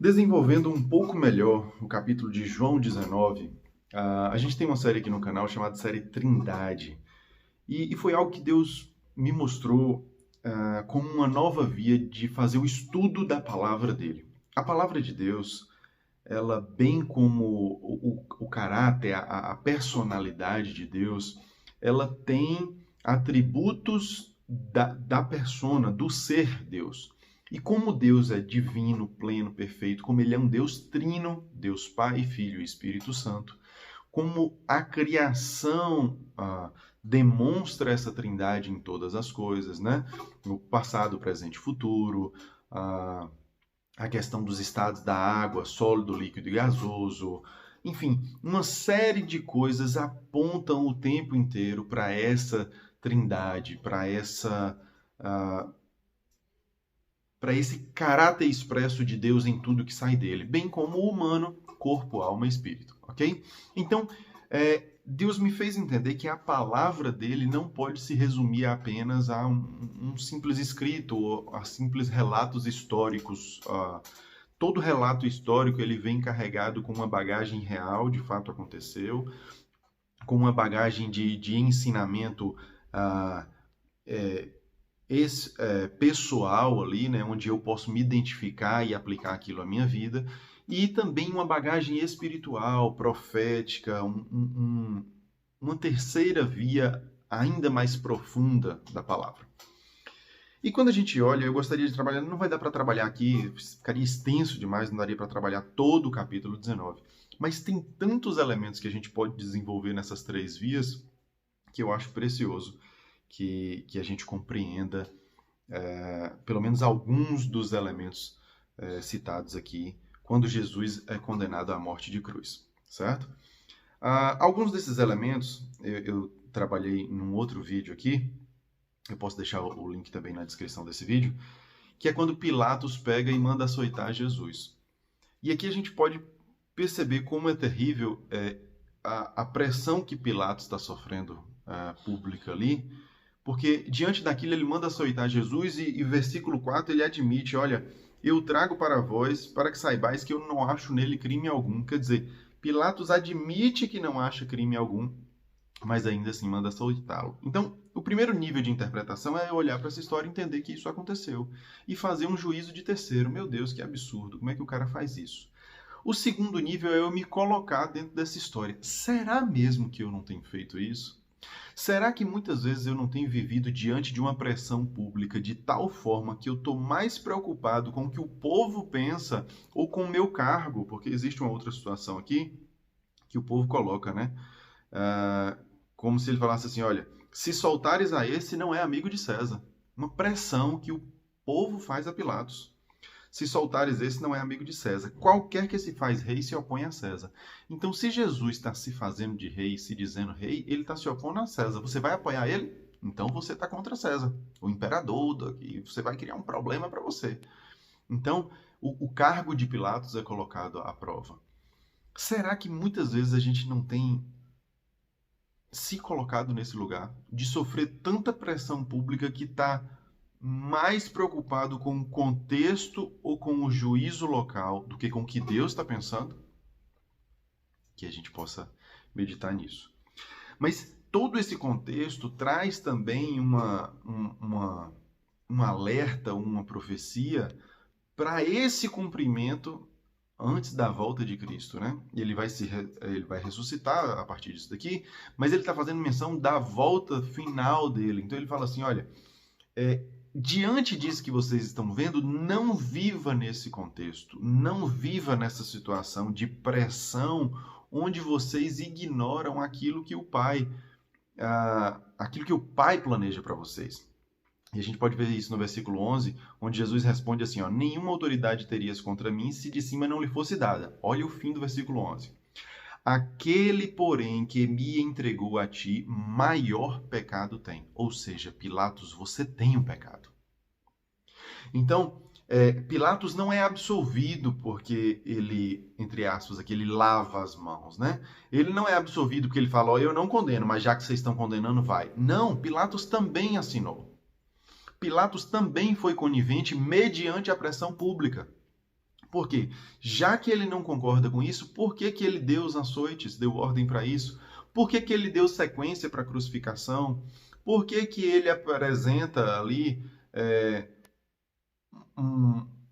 Desenvolvendo um pouco melhor o capítulo de João 19, a gente tem uma série aqui no canal chamada série Trindade. E foi algo que Deus me mostrou como uma nova via de fazer o estudo da palavra dele. A palavra de Deus, ela bem como o caráter, a personalidade de Deus, ela tem atributos da persona, do ser Deus. E como Deus é divino, pleno, perfeito, como ele é um Deus trino, Deus Pai, Filho e Espírito Santo, como a criação demonstra essa trindade em todas as coisas, né? No passado, presente e futuro, a questão dos estados da água, sólido, líquido e gasoso, enfim, uma série de coisas apontam o tempo inteiro para essa trindade, para esse caráter expresso de Deus em tudo que sai dele, bem como o humano, corpo, alma e espírito, ok? Então, Deus me fez entender que a palavra dele não pode se resumir apenas a um simples escrito ou a simples relatos históricos. Todo relato histórico ele vem carregado com uma bagagem real, de fato aconteceu, com uma bagagem de ensinamento pessoal ali, né, onde eu posso me identificar e aplicar aquilo à minha vida, e também uma bagagem espiritual, profética, uma terceira via ainda mais profunda da palavra. E quando a gente olha, eu gostaria de trabalhar, não vai dar para trabalhar aqui, ficaria extenso demais, não daria para trabalhar todo o capítulo 19, mas tem tantos elementos que a gente pode desenvolver nessas três vias que eu acho precioso que a gente compreenda pelo menos alguns dos elementos citados aqui quando Jesus é condenado à morte de cruz, certo? Alguns desses elementos eu trabalhei num outro vídeo aqui, eu posso deixar o link também na descrição desse vídeo, que é quando Pilatos pega e manda açoitar Jesus. E aqui a gente pode perceber como é terrível a pressão que Pilatos está sofrendo pública ali, porque diante daquilo ele manda açoitar Jesus e versículo 4 ele admite, olha, eu trago para vós para que saibais que eu não acho nele crime algum. Quer dizer, Pilatos admite que não acha crime algum, mas ainda assim manda açoitá-lo. Então, o primeiro nível de interpretação é olhar para essa história e entender que isso aconteceu e fazer um juízo de terceiro. Meu Deus, que absurdo, como é que o cara faz isso? O segundo nível é eu me colocar dentro dessa história. Será mesmo que eu não tenho feito isso? Será que muitas vezes eu não tenho vivido diante de uma pressão pública de tal forma que eu estou mais preocupado com o que o povo pensa ou com o meu cargo? Porque existe uma outra situação aqui que o povo coloca, né? Como se ele falasse assim, olha, se soltares a esse, não é amigo de César. Uma pressão que o povo faz a Pilatos. Se soltares esse, não é amigo de César. Qualquer que se faz rei se opõe a César. Então, se Jesus está se fazendo de rei, se dizendo rei, ele está se opondo a César. Você vai apoiar ele? Então você está contra César, o imperador, e você vai criar um problema para você. Então, o cargo de Pilatos é colocado à prova. Será que muitas vezes a gente não tem se colocado nesse lugar de sofrer tanta pressão pública que está mais preocupado com o contexto ou com o juízo local do que com o que Deus está pensando? Que a gente possa meditar nisso. Mas todo esse contexto traz também um alerta, uma profecia para esse cumprimento antes da volta de Cristo, né? Ele vai ressuscitar a partir disso daqui, mas ele está fazendo menção da volta final dele. Então ele fala assim, olha, diante disso que vocês estão vendo, não viva nesse contexto, não viva nessa situação de pressão onde vocês ignoram aquilo que o Pai planeja para vocês. E a gente pode ver isso no versículo 11, onde Jesus responde assim, ó, nenhuma autoridade terias contra mim se de cima não lhe fosse dada. Olha o fim do versículo 11. Aquele, porém, que me entregou a ti, maior pecado tem. Ou seja, Pilatos, você tem um pecado. Então, Pilatos não é absolvido porque ele, entre aspas, aqui, ele lava as mãos, né? Ele não é absolvido porque ele fala, ó, eu não condeno, mas já que vocês estão condenando, vai. Não, Pilatos também assinou. Pilatos também foi conivente mediante a pressão pública. Por quê? Já que ele não concorda com isso, por que que ele deu os açoites, deu ordem para isso? Por que que ele deu sequência para a crucificação? Por que que ele apresenta ali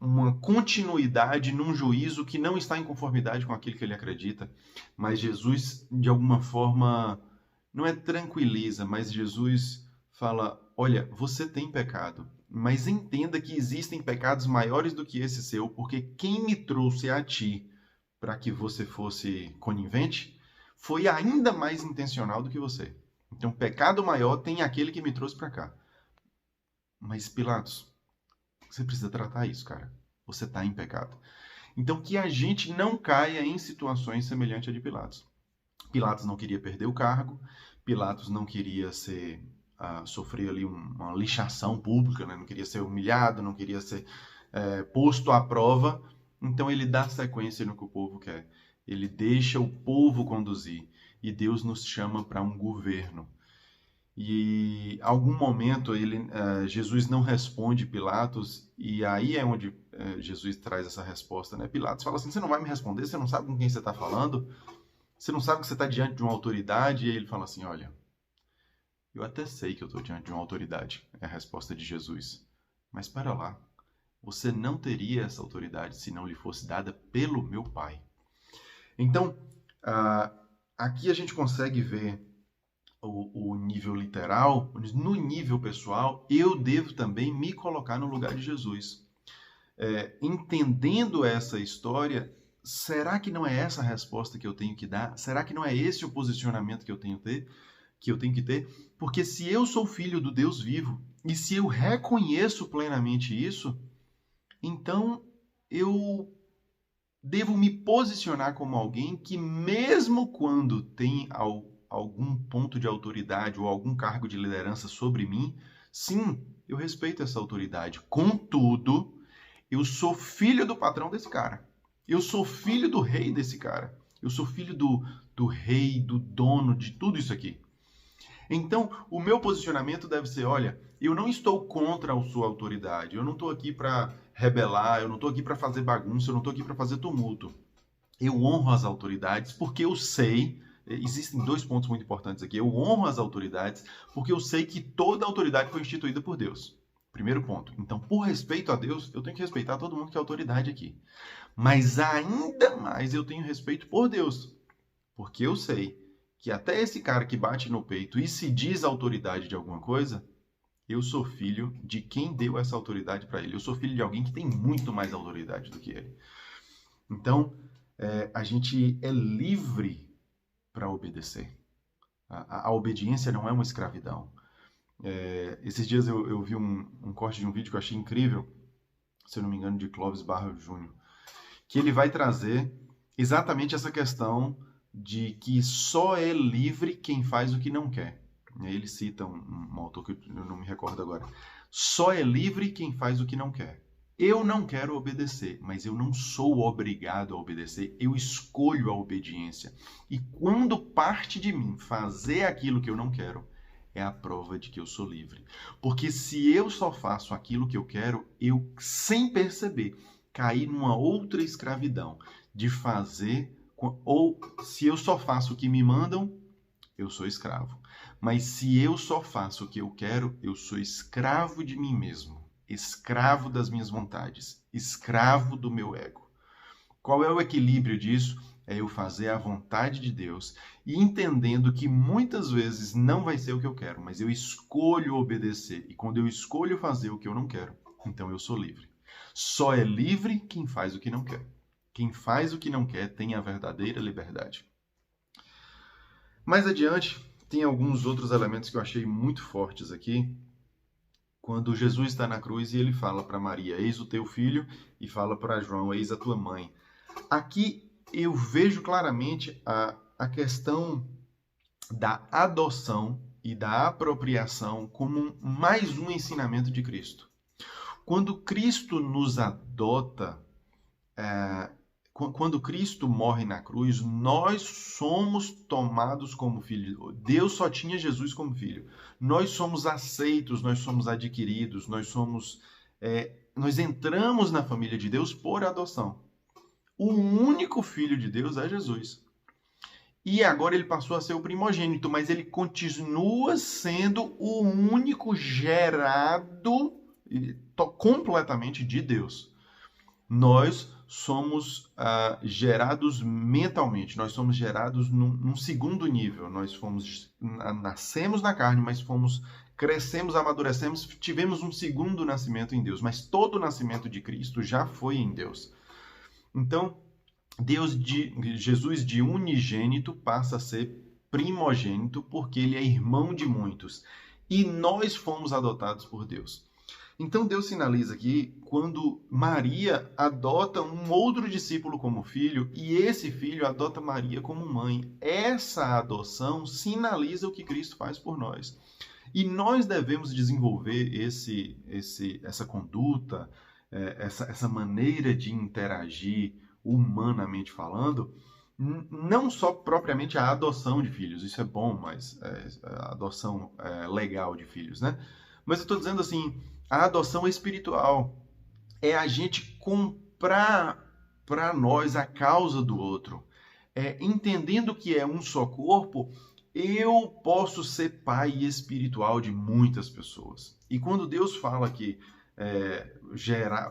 uma continuidade num juízo que não está em conformidade com aquilo que ele acredita? Mas Jesus, de alguma forma, não é tranquiliza, mas Jesus fala: olha, você tem pecado, mas entenda que existem pecados maiores do que esse seu, porque quem me trouxe a ti para que você fosse conivente foi ainda mais intencional do que você. Então, pecado maior tem aquele que me trouxe para cá. Mas, Pilatos, você precisa tratar isso, cara. Você está em pecado. Então, que a gente não caia em situações semelhantes a de Pilatos. Pilatos não queria perder o cargo, Pilatos não queria sofrer ali uma lixação pública, né? Não queria ser humilhado, não queria ser posto à prova. Então ele dá sequência no que o povo quer. Ele deixa o povo conduzir. E Deus nos chama para um governo. E algum momento Jesus não responde Pilatos, e aí é onde Jesus traz essa resposta, né? Pilatos fala assim: você não vai me responder? Você não sabe com quem você está falando? Você não sabe que você está diante de uma autoridade? E aí ele fala assim: olha, eu até sei que eu estou diante de uma autoridade. É a resposta de Jesus. Mas para lá, você não teria essa autoridade se não lhe fosse dada pelo meu Pai. Então, aqui a gente consegue ver o nível literal. No nível pessoal, eu devo também me colocar no lugar de Jesus. Entendendo essa história, será que não é essa a resposta que eu tenho que dar? Será que não é esse o posicionamento que eu tenho que ter? Porque se eu sou filho do Deus vivo, e se eu reconheço plenamente isso, então eu devo me posicionar como alguém que, mesmo quando tem algum ponto de autoridade ou algum cargo de liderança sobre mim, sim, eu respeito essa autoridade. Contudo, eu sou filho do patrão desse cara. Eu sou filho do rei desse cara. Eu sou filho do rei, do dono de tudo isso aqui. Então, o meu posicionamento deve ser: olha, eu não estou contra a sua autoridade. Eu não estou aqui para rebelar, eu não estou aqui para fazer bagunça, eu não estou aqui para fazer tumulto. Eu honro as autoridades porque eu sei, existem 2 pontos muito importantes aqui. Eu honro as autoridades porque eu sei que toda autoridade foi instituída por Deus. Primeiro ponto. Então, por respeito a Deus, eu tenho que respeitar todo mundo que é autoridade aqui. Mas ainda mais eu tenho respeito por Deus, porque eu sei que até esse cara que bate no peito e se diz autoridade de alguma coisa, eu sou filho de quem deu essa autoridade para ele. Eu sou filho de alguém que tem muito mais autoridade do que ele. Então, a gente é livre para obedecer. A obediência não é uma escravidão. Esses dias eu vi um corte de um vídeo que eu achei incrível, se eu não me engano, de Clóvis Barros Júnior, que ele vai trazer exatamente essa questão de que só é livre quem faz o que não quer. Ele cita um autor que eu não me recordo agora. Só é livre quem faz o que não quer. Eu não quero obedecer, mas eu não sou obrigado a obedecer. Eu escolho a obediência. E quando parte de mim fazer aquilo que eu não quero, é a prova de que eu sou livre. Porque se eu só faço aquilo que eu quero, eu, sem perceber, caí numa outra escravidão de fazer. Ou se eu só faço o que me mandam, eu sou escravo. Mas se eu só faço o que eu quero, eu sou escravo de mim mesmo. Escravo das minhas vontades. Escravo do meu ego. Qual é o equilíbrio disso? É eu fazer a vontade de Deus e entendendo que muitas vezes não vai ser o que eu quero, mas eu escolho obedecer. E quando eu escolho fazer o que eu não quero, então eu sou livre. Só é livre quem faz o que não quer. Quem faz o que não quer tem a verdadeira liberdade. Mais adiante, tem alguns outros elementos que eu achei muito fortes aqui. Quando Jesus está na cruz e ele fala para Maria: eis o teu filho, e fala para João: eis a tua mãe. Aqui eu vejo claramente a questão da adoção e da apropriação como mais um ensinamento de Cristo. Quando Cristo nos adota, quando Cristo morre na cruz, nós somos tomados como filhos. Deus só tinha Jesus como filho. Nós somos aceitos, nós somos adquiridos, nós entramos na família de Deus por adoção. O único Filho de Deus é Jesus. E agora ele passou a ser o primogênito, mas ele continua sendo o único gerado completamente de Deus. Nós somos gerados mentalmente, nós somos gerados num segundo nível. Nós nascemos na carne, mas crescemos, amadurecemos, tivemos um segundo nascimento em Deus. Mas todo o nascimento de Cristo já foi em Deus. Então, Jesus de unigênito passa a ser primogênito porque ele é irmão de muitos. E nós fomos adotados por Deus. Então Deus sinaliza aqui quando Maria adota um outro discípulo como filho e esse filho adota Maria como mãe. Essa adoção sinaliza o que Cristo faz por nós. E nós devemos desenvolver essa conduta, essa maneira de interagir humanamente falando, não só propriamente a adoção de filhos, isso é bom, mas a adoção legal de filhos, né? Mas eu estou dizendo assim, a adoção espiritual é a gente comprar para nós a causa do outro. Entendendo que é um só corpo, eu posso ser pai espiritual de muitas pessoas. E quando Deus fala que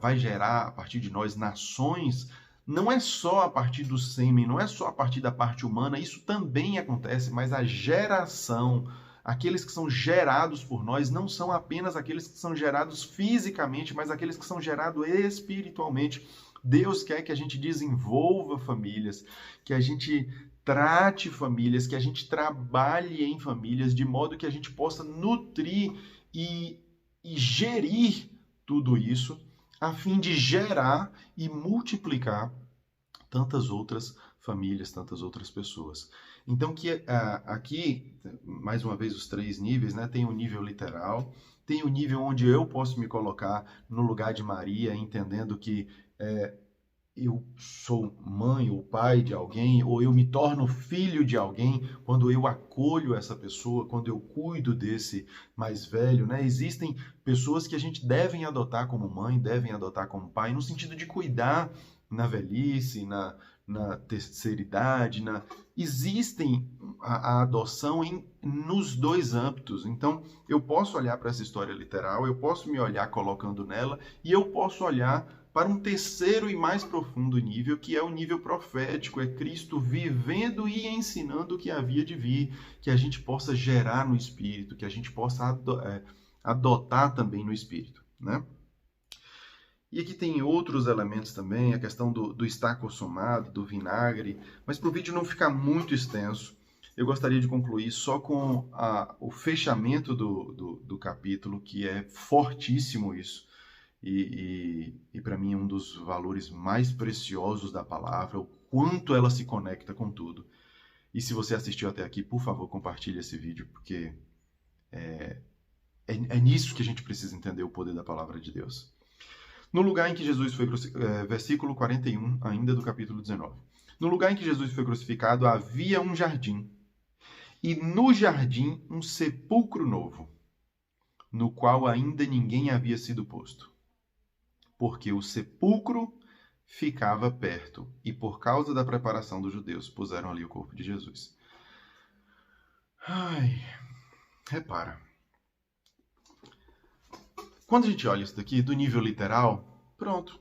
vai gerar a partir de nós nações, não é só a partir do sêmen, não é só a partir da parte humana, isso também acontece, mas a geração, aqueles que são gerados por nós, não são apenas aqueles que são gerados fisicamente, mas aqueles que são gerados espiritualmente. Deus quer que a gente desenvolva famílias, que a gente trate famílias, que a gente trabalhe em famílias, de modo que a gente possa nutrir e gerir tudo isso, a fim de gerar e multiplicar tantas outras famílias, tantas outras pessoas. Então, aqui, mais uma vez, os 3 níveis, né? Tem o nível literal, tem o nível onde eu posso me colocar no lugar de Maria, entendendo que eu sou mãe ou pai de alguém, ou eu me torno filho de alguém quando eu acolho essa pessoa, quando eu cuido desse mais velho, né? Existem pessoas que a gente deve adotar como mãe, devem adotar como pai, no sentido de cuidar na velhice, na terceira idade, existem a adoção nos 2 âmbitos. Então, eu posso olhar para essa história literal, eu posso me olhar colocando nela, e eu posso olhar para um terceiro e mais profundo nível, que é o nível profético, é Cristo vivendo e ensinando o que havia de vir, que a gente possa gerar no Espírito, que a gente possa adotar também no Espírito, né? E aqui tem outros elementos também, a questão do estar consumado, do vinagre, mas para o vídeo não ficar muito extenso, eu gostaria de concluir só com o fechamento do capítulo, que é fortíssimo isso, e para mim é um dos valores mais preciosos da palavra, o quanto ela se conecta com tudo. E se você assistiu até aqui, por favor, compartilhe esse vídeo, porque é nisso que a gente precisa entender o poder da palavra de Deus. No lugar em que Jesus foi crucificado, versículo 41, ainda do capítulo 19. No lugar em que Jesus foi crucificado, havia um jardim, e no jardim um sepulcro novo, no qual ainda ninguém havia sido posto, porque o sepulcro ficava perto, e por causa da preparação dos judeus, puseram ali o corpo de Jesus. Repara. Quando a gente olha isso daqui, do nível literal, pronto,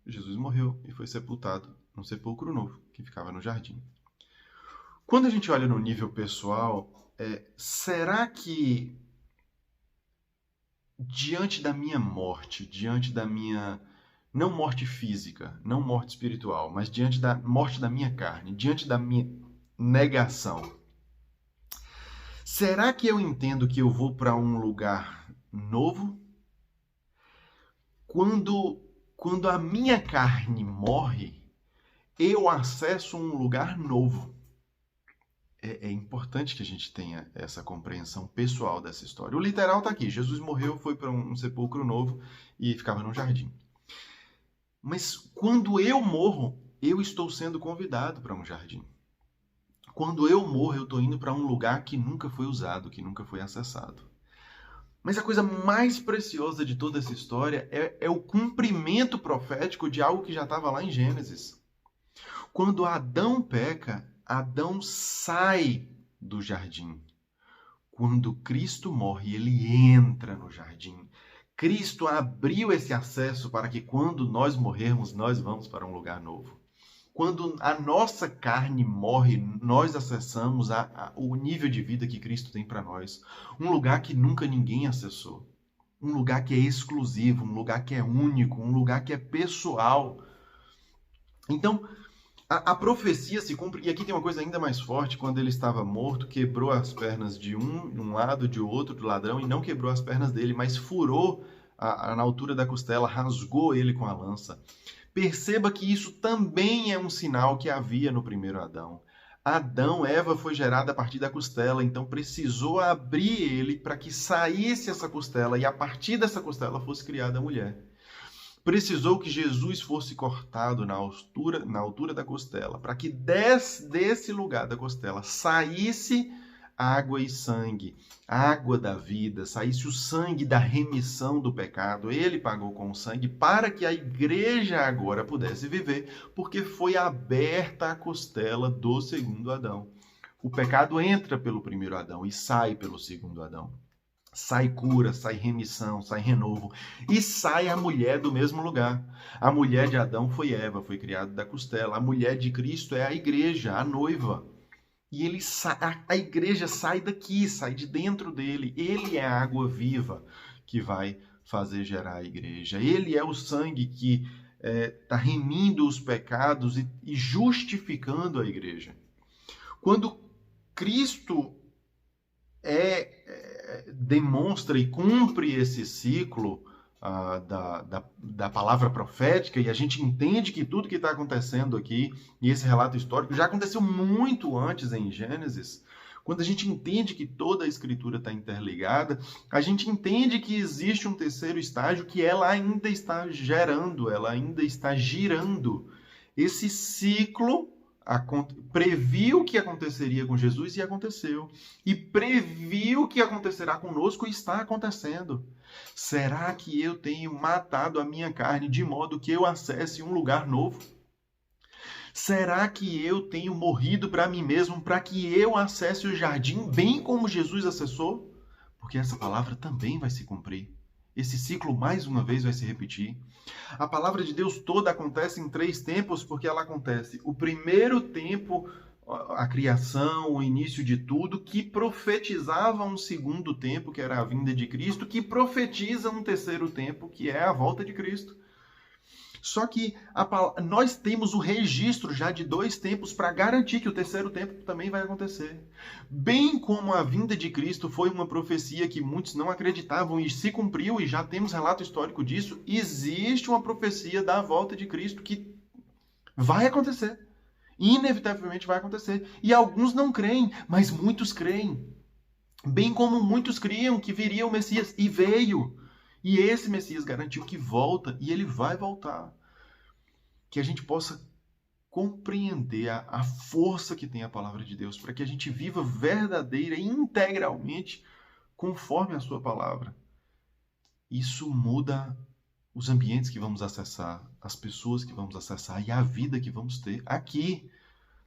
Jesus morreu e foi sepultado num sepulcro novo, que ficava no jardim. Quando a gente olha no nível pessoal, será que diante da minha morte, diante da minha, não morte física, não morte espiritual, mas diante da morte da minha carne, diante da minha negação, será que eu entendo que eu vou para um lugar novo? Quando a minha carne morre, eu acesso um lugar novo. É importante que a gente tenha essa compreensão pessoal dessa história. O literal está aqui. Jesus morreu, foi para um sepulcro novo e ficava num jardim. Mas quando eu morro, eu estou sendo convidado para um jardim. Quando eu morro, eu estou indo para um lugar que nunca foi usado, que nunca foi acessado. Mas a coisa mais preciosa de toda essa história é o cumprimento profético de algo que já estava lá em Gênesis. Quando Adão peca, Adão sai do jardim. Quando Cristo morre, ele entra no jardim. Cristo abriu esse acesso para que quando nós morrermos, nós vamos para um lugar novo. Quando a nossa carne morre, nós acessamos o nível de vida que Cristo tem para nós. Um lugar que nunca ninguém acessou. Um lugar que é exclusivo, um lugar que é único, um lugar que é pessoal. Então, a profecia se cumpre, e aqui tem uma coisa ainda mais forte, quando ele estava morto, quebrou as pernas de um lado, de outro, do ladrão, e não quebrou as pernas dele, mas furou na altura da costela, rasgou ele com a lança. Perceba que isso também é um sinal que havia no primeiro Adão. Eva foi gerada a partir da costela, então precisou abrir ele para que saísse essa costela, e a partir dessa costela fosse criada a mulher. Precisou que Jesus fosse cortado na altura da costela, para que desse lugar da costela saísse água e sangue, água da vida, saísse o sangue da remissão do pecado. Ele pagou com o sangue para que a igreja agora pudesse viver, porque foi aberta a costela do segundo Adão. O pecado entra pelo primeiro Adão e sai pelo segundo Adão. Sai cura, sai remissão, sai renovo. E sai a mulher do mesmo lugar. A mulher de Adão foi Eva, foi criada da costela. A mulher de Cristo é a igreja, a noiva. E a igreja sai daqui, sai de dentro dele. Ele é a água viva que vai fazer gerar a igreja. Ele é o sangue que está remindo os pecados e justificando a igreja. Quando Cristo demonstra e cumpre esse ciclo da palavra profética, e a gente entende que tudo que está acontecendo aqui, e esse relato histórico, já aconteceu muito antes em Gênesis. Quando a gente entende que toda a Escritura está interligada, a gente entende que existe um terceiro estágio que ela ainda está gerando, ela ainda está girando. Esse ciclo previu o que aconteceria com Jesus e aconteceu. E previu o que acontecerá conosco e está acontecendo. Será que eu tenho matado a minha carne de modo que eu acesse um lugar novo? Será que eu tenho morrido para mim mesmo para que eu acesse o jardim bem como Jesus acessou? Porque essa palavra também vai se cumprir. Esse ciclo, mais uma vez, vai se repetir. A palavra de Deus toda acontece em 3 tempos, porque ela acontece. O primeiro tempo, a criação, o início de tudo, que profetizava um segundo tempo, que era a vinda de Cristo, que profetiza um terceiro tempo, que é a volta de Cristo. Só que nós temos o registro já de 2 tempos para garantir que o terceiro tempo também vai acontecer. Bem como a vinda de Cristo foi uma profecia que muitos não acreditavam e se cumpriu, e já temos relato histórico disso, existe uma profecia da volta de Cristo que vai acontecer. Inevitavelmente vai acontecer. E alguns não creem, mas muitos creem. Bem como muitos criam que viria o Messias, e veio. E esse Messias garantiu que volta, e ele vai voltar. Que a gente possa compreender a força que tem a palavra de Deus, para que a gente viva verdadeira e integralmente conforme a sua palavra. Isso muda os ambientes que vamos acessar, as pessoas que vamos acessar e a vida que vamos ter aqui.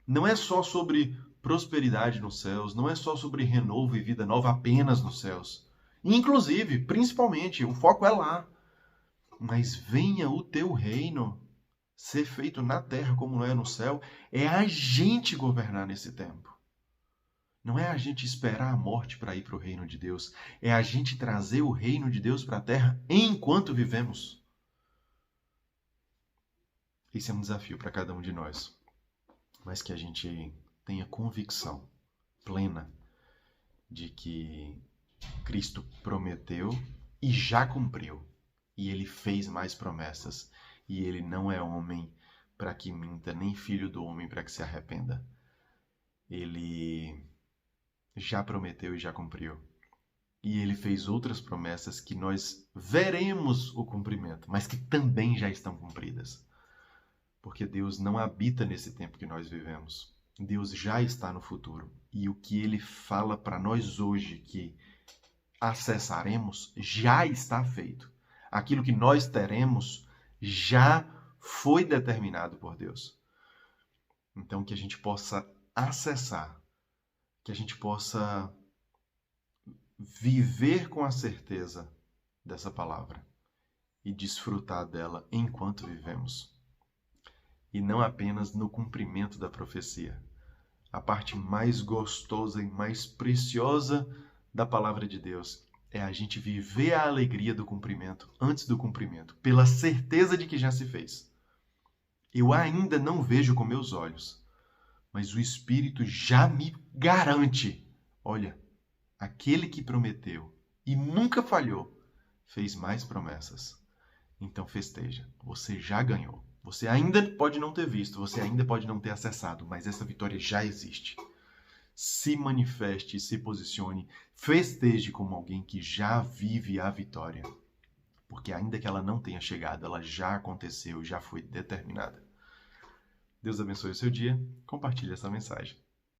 Não é só sobre prosperidade nos céus, não é só sobre renovo e vida nova apenas nos céus. Inclusive, principalmente, o foco é lá. Mas venha o teu reino, ser feito na terra como é no céu, é a gente governar nesse tempo. Não é a gente esperar a morte para ir para o reino de Deus. É a gente trazer o reino de Deus para a terra enquanto vivemos. Esse é um desafio para cada um de nós. Mas que a gente tenha convicção plena de que Cristo prometeu e já cumpriu. E ele fez mais promessas. E ele não é homem para que minta, nem filho do homem para que se arrependa. Ele já prometeu e já cumpriu. E ele fez outras promessas que nós veremos o cumprimento, mas que também já estão cumpridas. Porque Deus não habita nesse tempo que nós vivemos. Deus já está no futuro. E o que ele fala para nós hoje que acessaremos já está feito. Aquilo que nós teremos já foi determinado por Deus. Então, que a gente possa acessar, que a gente possa viver com a certeza dessa palavra e desfrutar dela enquanto vivemos. E não apenas no cumprimento da profecia. A parte mais gostosa e mais preciosa da palavra de Deus é a gente viver a alegria do cumprimento antes do cumprimento, pela certeza de que já se fez. Eu ainda não vejo com meus olhos, mas o Espírito já me garante. Olha, aquele que prometeu e nunca falhou, fez mais promessas. Então festeja, você já ganhou. Você ainda pode não ter visto, você ainda pode não ter acessado, mas essa vitória já existe. Se manifeste, se posicione, festeje como alguém que já vive a vitória. Porque ainda que ela não tenha chegado, ela já aconteceu, já foi determinada. Deus abençoe o seu dia. Compartilhe essa mensagem.